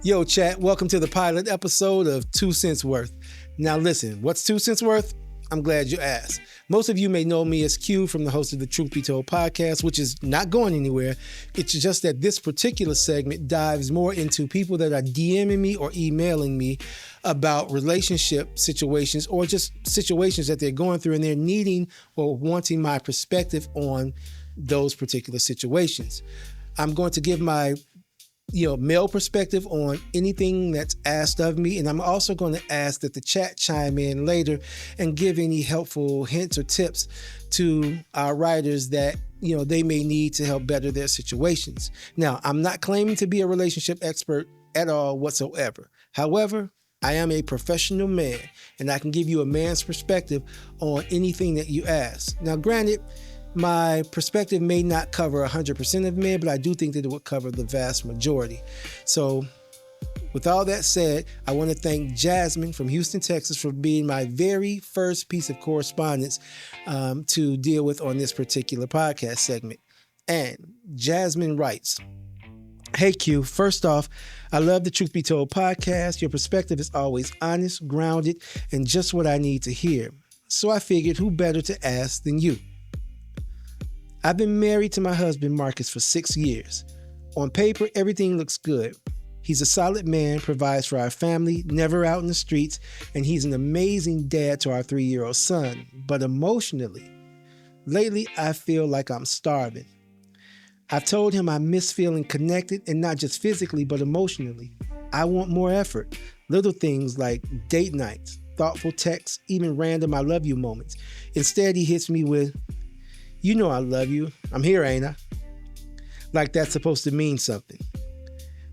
Yo, chat, welcome to the pilot episode of 2 Cents Worth. Now listen, what's 2 Cents Worth? I'm glad you asked. Most of you may know me as Q from the host of the Truth Be Told podcast, which is not going anywhere. It's just that this particular segment dives more into people that are DMing me or emailing me about relationship situations or just situations that they're going through and they're needing or wanting my perspective on those particular situations. I'm going to give my male perspective on anything that's asked of me. And I'm also going to ask that the chat chime in later and give any helpful hints or tips to our writers that, they may need to help better their situations. Now, I'm not claiming to be a relationship expert at all whatsoever. However, I am a professional man and I can give you a man's perspective on anything that you ask. Now, granted, my perspective may not cover 100% of men, but I do think that it would cover the vast majority. So with all that said, I want to thank Jasmine from Houston, Texas for being my very first piece of correspondence to deal with on this particular podcast segment. And Jasmine writes, "Hey Q, first off, I love the Truth Be Told podcast. Your perspective is always honest, grounded, and just what I need to hear. So I figured who better to ask than you. I've been married to my husband, Marcus, for 6 years. On paper, everything looks good. He's a solid man, provides for our family, never out in the streets, and he's an amazing dad to our 3-year-old son. But emotionally, lately I feel like I'm starving. I've told him I miss feeling connected, and not just physically, but emotionally. I want more effort. Little things like date nights, thoughtful texts, even random I love you moments. Instead, he hits me with, 'You know I love you. I'm here, ain't I?' Like that's supposed to mean something.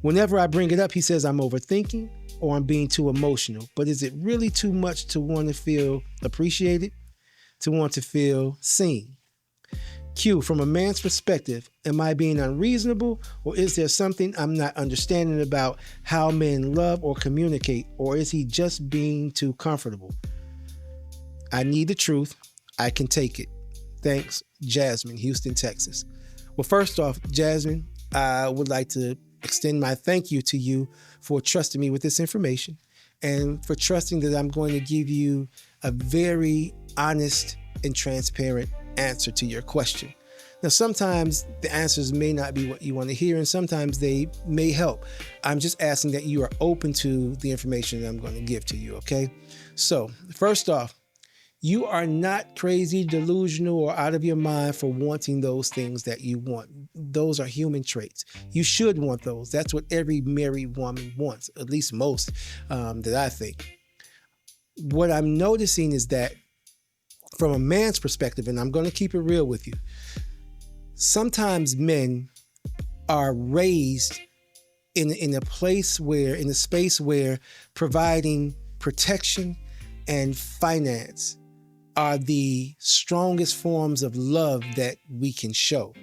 Whenever I bring it up, he says I'm overthinking or I'm being too emotional. But is it really too much to want to feel appreciated? To want to feel seen? Q, from a man's perspective, am I being unreasonable, or is there something I'm not understanding about how men love or communicate, or is he just being too comfortable? I need the truth. I can take it. Thanks, Jasmine, Houston, Texas." Well, first off, Jasmine, I would like to extend my thank you to you for trusting me with this information and for trusting that I'm going to give you a very honest and transparent answer to your question. Now, sometimes the answers may not be what you want to hear, and sometimes they may help. I'm just asking that you are open to the information that I'm going to give to you, okay? So, first off, you are not crazy, delusional, or out of your mind for wanting those things that you want. Those are human traits. You should want those. That's what every married woman wants, at least most that I think. What I'm noticing is that from a man's perspective, and I'm going to keep it real with you, sometimes men are raised in a space where providing protection and finance are the strongest forms of love that we can show.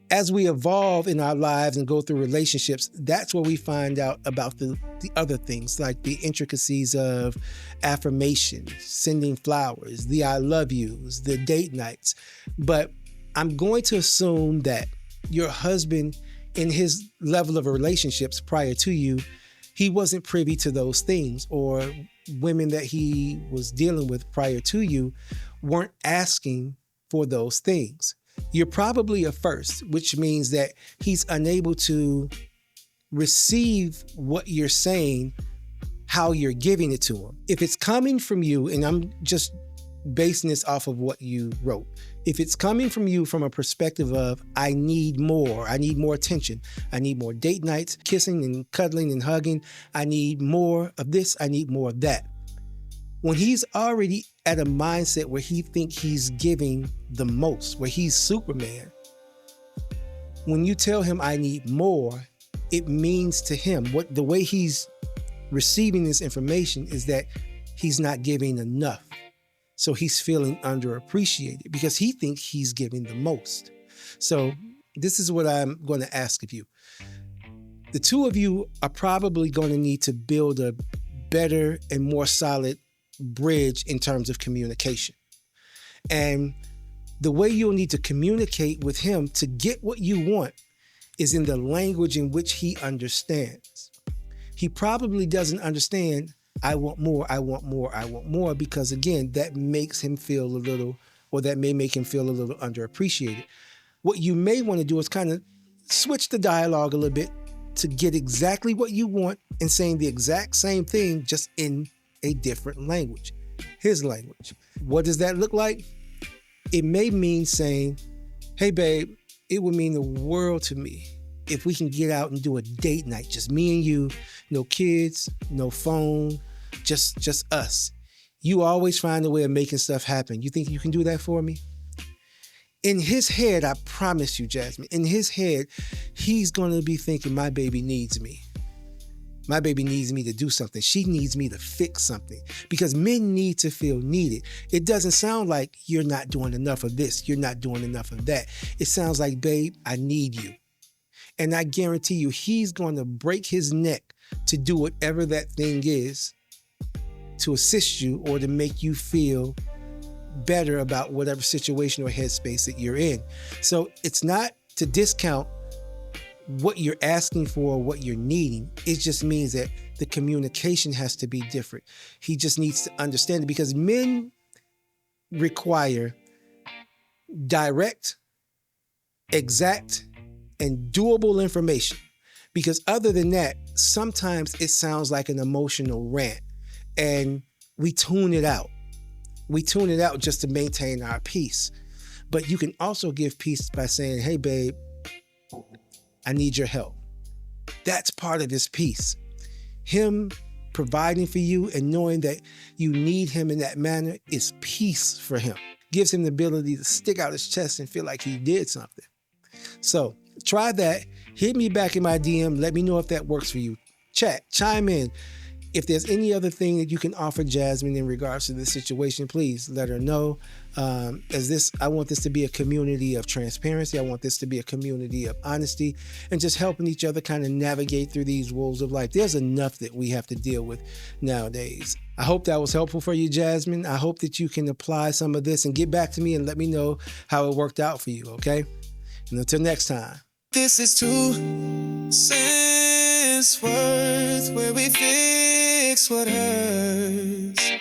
As we evolve in our lives and go through relationships, that's where we find out about the other things, like the intricacies of affirmation, sending flowers, the I love yous, the date nights. But I'm going to assume that your husband, in his level of relationships prior to you, he wasn't privy to those things, or women that he was dealing with prior to you weren't asking for those things. You're probably a first, which means that he's unable to receive what you're saying, how you're giving it to him. If it's coming from you, and I'm just basing this off of what you wrote, if it's coming from you from a perspective of, I need more attention, I need more date nights, kissing and cuddling and hugging, I need more of this, I need more of that. When he's already at a mindset where he thinks he's giving the most, where he's Superman, when you tell him I need more, it means to him, the way he's receiving this information is that he's not giving enough. So he's feeling underappreciated because he thinks he's giving the most. So this is what I'm going to ask of you. The two of you are probably going to need to build a better and more solid bridge in terms of communication. And the way you'll need to communicate with him to get what you want is in the language in which he understands. he probably doesn't understand I want more, I want more, I want more, because again, that makes him feel a little, or that may make him feel a little underappreciated. What you may want to do is kind of switch the dialogue a little bit to get exactly what you want and saying the exact same thing, just in a different language, his language. What does that look like? It may mean saying, hey babe, it would mean the world to me if we can get out and do a date night, just me and you, no kids, no phone, just us. You always find a way of making stuff happen. You think you can do that for me? In his head, I promise you, Jasmine, in his head, he's going to be thinking, my baby needs me. My baby needs me to do something. She needs me to fix something, because men need to feel needed. It doesn't sound like you're not doing enough of this, you're not doing enough of that. It sounds like, babe, I need you. And I guarantee you, he's going to break his neck to do whatever that thing is to assist you or to make you feel better about whatever situation or headspace that you're in. So it's not to discount what you're asking for or what you're needing. It just means that the communication has to be different. He just needs to understand it, because men require direct, exact, and doable information. Because other than that, sometimes it sounds like an emotional rant, and we tune it out. We tune it out just to maintain our peace. But you can also give peace by saying, hey babe, I need your help. That's part of his peace. Him providing for you and knowing that you need him in that manner is peace for him. Gives him the ability to stick out his chest and feel like he did something. So try that. Hit me back in my DM. Let me know if that works for you. Chat, chime in. If there's any other thing that you can offer Jasmine in regards to this situation, please let her know. I want this to be a community of transparency. I want this to be a community of honesty and just helping each other kind of navigate through these woes of life. There's enough that we have to deal with nowadays. I hope that was helpful for you, Jasmine. I hope that you can apply some of this and get back to me and let me know how it worked out for you, okay? And until next time. This is 2 cents worth, where we fix what hurts.